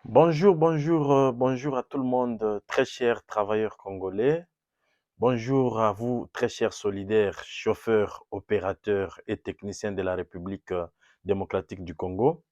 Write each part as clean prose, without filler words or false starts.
Bonjour à tout le monde, très chers travailleurs congolais. Bonjour à vous, très chers solidaires, chauffeurs, opérateurs et techniciens de la République démocratique du Congo.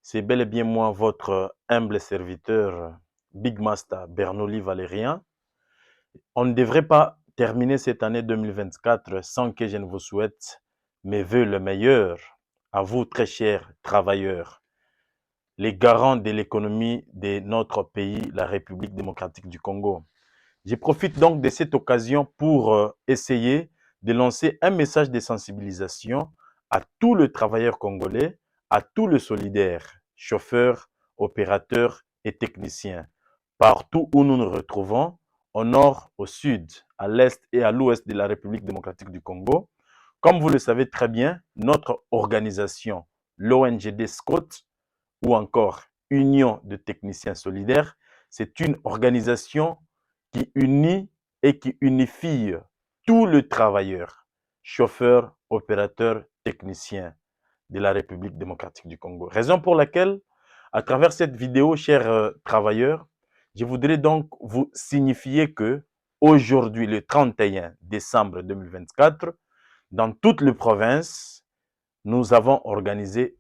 C'est bel et bien moi, votre humble serviteur, Big Master Bernoulli Valérien. On ne devrait pas terminer cette année 2024 sans que je ne vous souhaite mes voeux le meilleur. À vous, très chers travailleurs, les garants de l'économie de notre pays, la République démocratique du Congo. Je profite donc de cette occasion pour essayer de lancer un message de sensibilisation à tous les travailleurs congolais, à tous les solidaires, chauffeurs, opérateurs et techniciens, partout où nous nous retrouvons, au nord, au sud, à l'est et à l'ouest de la République démocratique du Congo. Comme vous le savez très bien, notre organisation, l'ONGD SCOT, ou encore Union de techniciens solidaires, c'est une organisation qui unit et qui unifie tous les travailleurs, chauffeurs, opérateurs, techniciens de la République démocratique du Congo. Raison pour laquelle, à travers cette vidéo, chers travailleurs, je voudrais donc vous signifier que aujourd'hui, le 31 décembre 2024, dans toutes les provinces, nous avons organisé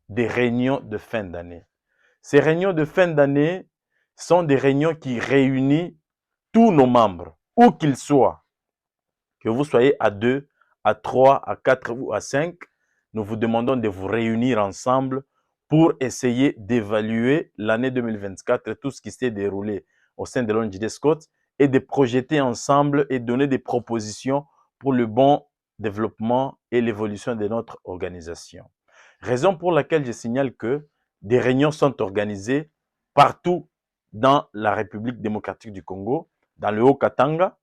des réunions de fin d'année. Ces réunions de fin d'année sont des réunions qui réunissent tous nos membres, où qu'ils soient. Que vous soyez à 2, à 3, à 4 ou à 5, nous vous demandons de vous réunir ensemble pour essayer d'évaluer l'année 2024 et tout ce qui s'est déroulé au sein de l'ONGD Scott et de projeter ensemble et donner des propositions pour le bon développement et l'évolution de notre organisation. Raison pour laquelle je signale que des réunions sont organisées partout dans la République démocratique du Congo, dans le Haut-Katanga,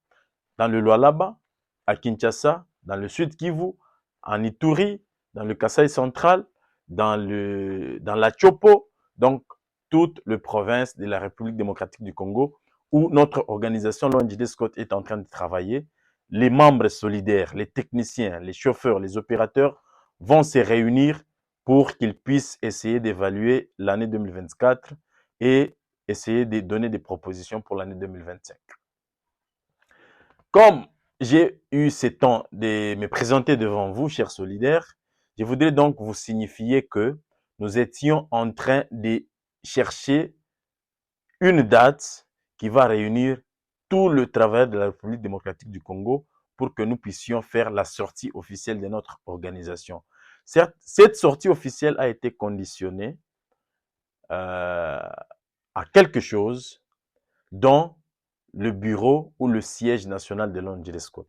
dans le Lualaba, à Kinshasa, dans le Sud Kivu, en Ituri, dans le Kasaï central, dans la Chopo, donc toutes les provinces de la République démocratique du Congo où notre organisation, l'ONGD Scott, est en train de travailler. Les membres solidaires, les techniciens, les chauffeurs, les opérateurs vont se réunir pour qu'ils puissent essayer d'évaluer l'année 2024 et essayer de donner des propositions pour l'année 2025. Comme j'ai eu ce temps de me présenter devant vous, chers solidaires, je voudrais donc vous signifier que nous étions en train de chercher une date qui va réunir tout le travail de la République démocratique du Congo pour que nous puissions faire la sortie officielle de notre organisation. Certes, cette sortie officielle a été conditionnée à quelque chose dont le bureau ou le siège national de l'ONG Scott.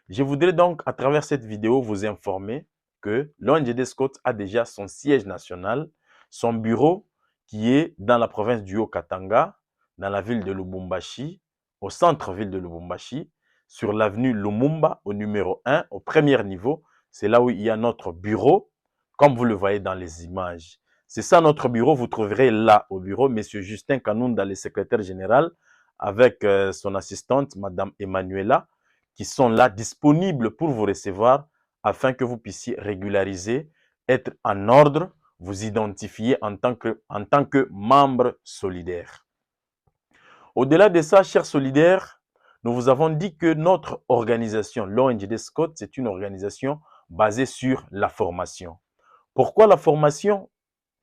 Je voudrais donc, à travers cette vidéo, vous informer que l'ONGD Scott a déjà son siège national, son bureau qui est dans la province du Haut-Katanga, dans la ville de Lubumbashi, au centre-ville de Lubumbashi, sur l'avenue Lumumba au numéro 1, au premier niveau. C'est là où il y a notre bureau, comme vous le voyez dans les images. C'est ça notre bureau. Vous trouverez là au bureau M. Justin Kanunda, le secrétaire général, avec son assistante, Mme Emmanuela, qui sont là disponibles pour vous recevoir afin que vous puissiez régulariser, être en ordre, vous identifier en tant que membre solidaire. Au-delà de ça, chers solidaires, nous vous avons dit que notre organisation, l'ONGD Scott, c'est une organisation basée sur la formation. Pourquoi la formation?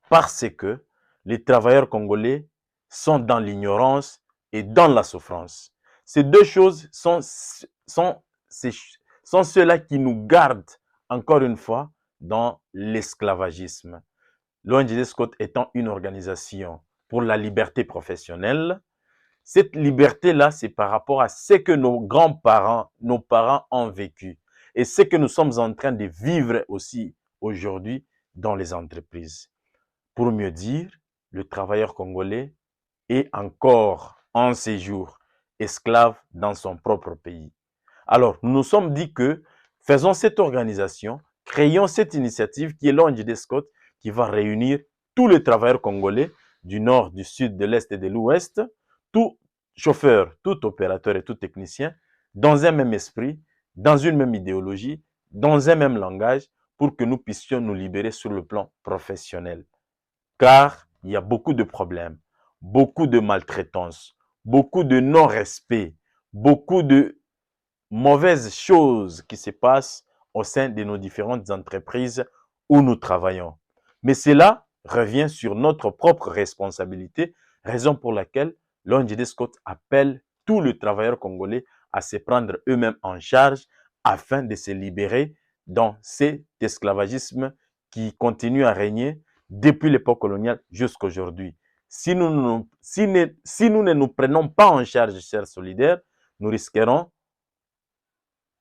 Parce que les travailleurs congolais sont dans l'ignorance et dans la souffrance. Ces deux choses sont ceux-là qui nous gardent, encore une fois, dans l'esclavagisme. L'ONG Scott étant une organisation pour la liberté professionnelle, cette liberté-là, c'est par rapport à ce que nos grands-parents, nos parents ont vécu et ce que nous sommes en train de vivre aussi aujourd'hui dans les entreprises. Pour mieux dire, le travailleur congolais est encore en séjour esclave dans son propre pays. Alors, nous nous sommes dit que faisons cette organisation, créons cette initiative qui est l'ONG Scott, qui va réunir tous les travailleurs congolais du nord, du sud, de l'est et de l'ouest, tout chauffeur, tout opérateur et tout technicien, dans un même esprit, dans une même idéologie, dans un même langage, pour que nous puissions nous libérer sur le plan professionnel. Car il y a beaucoup de problèmes, beaucoup de maltraitance, beaucoup de non-respect, beaucoup de mauvaises choses qui se passent au sein de nos différentes entreprises où nous travaillons. Mais cela revient sur notre propre responsabilité, raison pour laquelle l'ONG Scott appelle tous les travailleurs congolais à se prendre eux-mêmes en charge afin de se libérer dans cet esclavagisme qui continue à régner depuis l'époque coloniale jusqu'à aujourd'hui. Si nous ne nous prenons pas en charge, chers solidaires, nous risquerons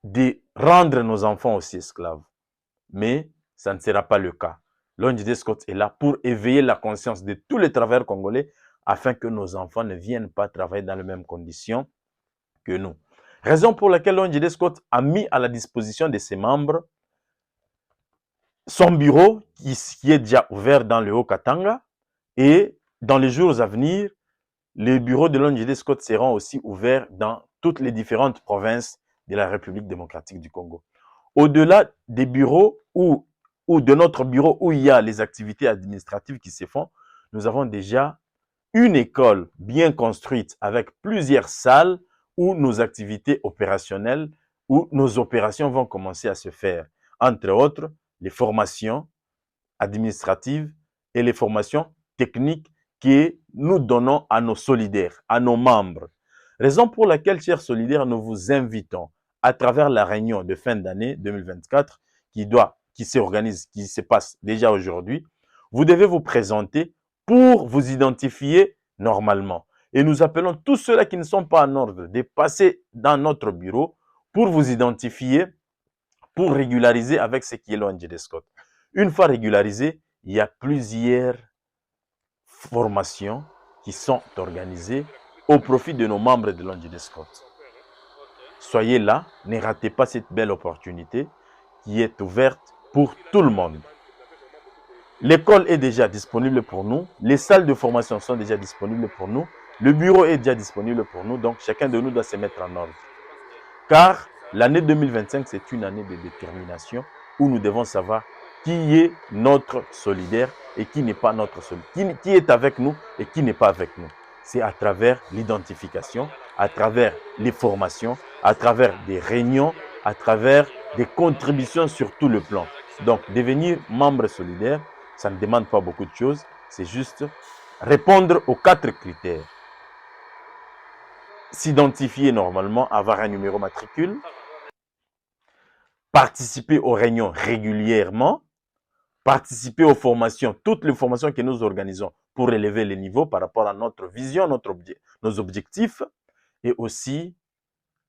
de rendre nos enfants aussi esclaves. Mais ça ne sera pas le cas. L'ONG Scott est là pour éveiller la conscience de tous les travailleurs congolais afin que nos enfants ne viennent pas travailler dans les mêmes conditions que nous. Raison pour laquelle l'ONG Scott a mis à la disposition de ses membres son bureau qui est déjà ouvert dans le Haut-Katanga et dans les jours à venir, les bureaux de l'ONG Scott seront aussi ouverts dans toutes les différentes provinces de la République démocratique du Congo. Au-delà des bureaux ou de notre bureau où il y a les activités administratives qui se font, nous avons déjà une école bien construite avec plusieurs salles où nos activités opérationnelles, où nos opérations vont commencer à se faire. Entre autres, les formations administratives et les formations techniques que nous donnons à nos solidaires, à nos membres. Raison pour laquelle, chers solidaires, nous vous invitons à travers la réunion de fin d'année 2024 qui s'organise, qui se passe déjà aujourd'hui. Vous devez vous présenter pour vous identifier normalement. Et nous appelons tous ceux-là qui ne sont pas en ordre de passer dans notre bureau pour vous identifier, pour régulariser avec ce qui est l'ONG Scott. Une fois régularisé, il y a plusieurs formations qui sont organisées au profit de nos membres de l'ONG Scott. Soyez là, ne ratez pas cette belle opportunité qui est ouverte pour tout le monde. L'école est déjà disponible pour nous, les salles de formation sont déjà disponibles pour nous, le bureau est déjà disponible pour nous, donc chacun de nous doit se mettre en ordre. Car l'année 2025, c'est une année de détermination où nous devons savoir qui est notre solidaire et qui n'est pas notre solidaire, qui est avec nous et qui n'est pas avec nous. C'est à travers l'identification, à travers les formations, à travers des réunions, à travers des contributions sur tout le plan. Donc, devenir membre solidaire, ça ne demande pas beaucoup de choses, c'est juste répondre aux 4 critères. S'identifier normalement, avoir un numéro matricule, participer aux réunions régulièrement, participer aux formations, toutes les formations que nous organisons pour élever les niveaux par rapport à notre vision, nos objectifs, et aussi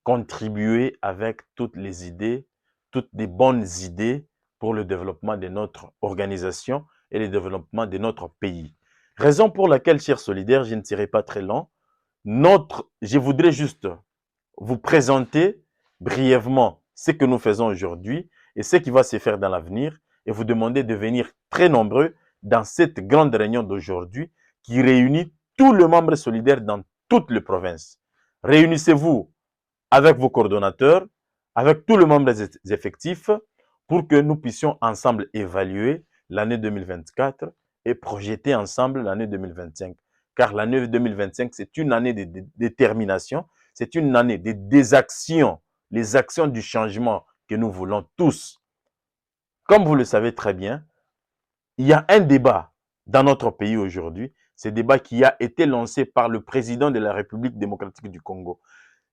contribuer avec toutes les idées, toutes les bonnes idées pour le développement de notre organisation et le développement de notre pays. Raison pour laquelle, chers solidaires, je ne serai pas très long, je voudrais juste vous présenter brièvement ce que nous faisons aujourd'hui et ce qui va se faire dans l'avenir et vous demander de venir très nombreux dans cette grande réunion d'aujourd'hui qui réunit tous les membres solidaires dans toutes les provinces. Réunissez-vous avec vos coordonnateurs, avec tous les membres effectifs pour que nous puissions ensemble évaluer l'année 2024 et projeter ensemble l'année 2025. Car l'année 2025, c'est une année de détermination, c'est une année des actions, les actions du changement que nous voulons tous. Comme vous le savez très bien, il y a un débat dans notre pays aujourd'hui, ce débat qui a été lancé par le président de la République démocratique du Congo.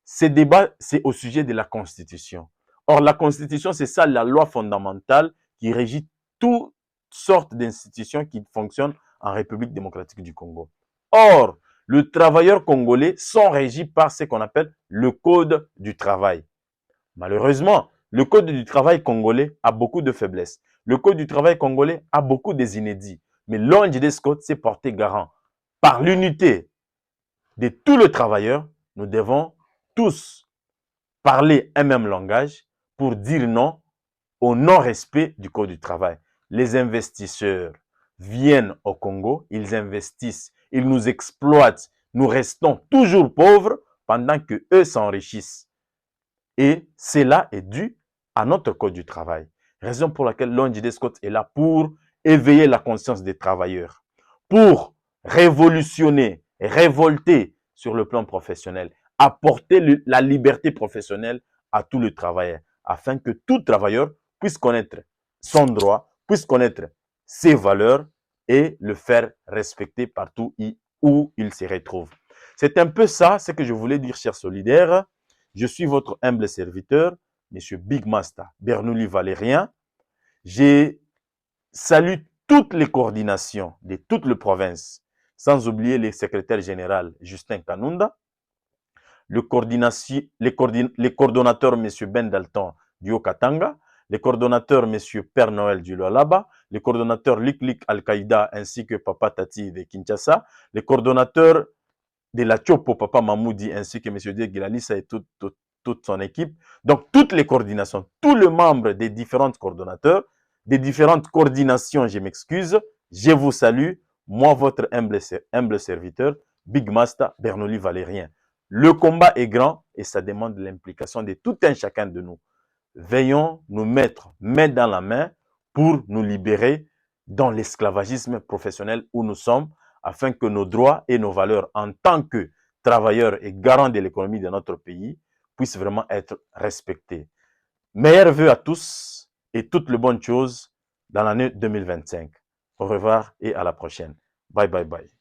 Ce débat, c'est au sujet de la Constitution. Or, la Constitution, c'est ça, la loi fondamentale qui régit toutes sortes d'institutions qui fonctionnent en République démocratique du Congo. Or, les travailleurs congolais sont régis par ce qu'on appelle le Code du travail. Malheureusement, le Code du travail congolais a beaucoup de faiblesses. Le Code du travail congolais a beaucoup des inédits. Mais l'ONG Scott s'est porté garant. Par l'unité de tous les travailleurs, nous devons tous parler un même langage pour dire non au non-respect du Code du travail. Les investisseurs viennent au Congo, ils investissent, ils nous exploitent, nous restons toujours pauvres pendant que eux s'enrichissent. Et cela est dû à notre Code du travail. Raison pour laquelle l'ONG Scott est là pour éveiller la conscience des travailleurs, pour révolutionner, révolter sur le plan professionnel, apporter la liberté professionnelle à tout le travailleur, afin que tout travailleur puisse connaître son droit, puisse connaître ses valeurs et le faire respecter partout où il se retrouve. C'est un peu ça ce que je voulais dire, chers solidaires. Je suis votre humble serviteur, M. Big Master Bernoulli Valérien. Je salue toutes les coordinations de toutes les provinces, sans oublier le secrétaire général Justin Kanunda, le coordonnateur M. Ben Dalton du Haut-Katanga, le coordonnateur M. Père Noël du Lualaba, le coordonnateur Lik Al-Qaïda ainsi que Papa Tati de Kinshasa, le coordonnateur de la Chopo, Papa Mamoudi, ainsi que M. Dieghilalissa et toute son équipe. Donc, toutes les coordinations, tous les membres des différents coordonnateurs, des différentes coordinations, je m'excuse, je vous salue. Moi, votre humble serviteur, Big Master Bernoulli Valérien. Le combat est grand et ça demande l'implication de tout un chacun de nous. Veillons nous mettre main dans la main pour nous libérer dans l'esclavagisme professionnel où nous sommes, afin que nos droits et nos valeurs en tant que travailleurs et garants de l'économie de notre pays puissent vraiment être respectés. Meilleurs vœux à tous et toutes les bonnes choses dans l'année 2025. Au revoir et à la prochaine. Bye bye bye.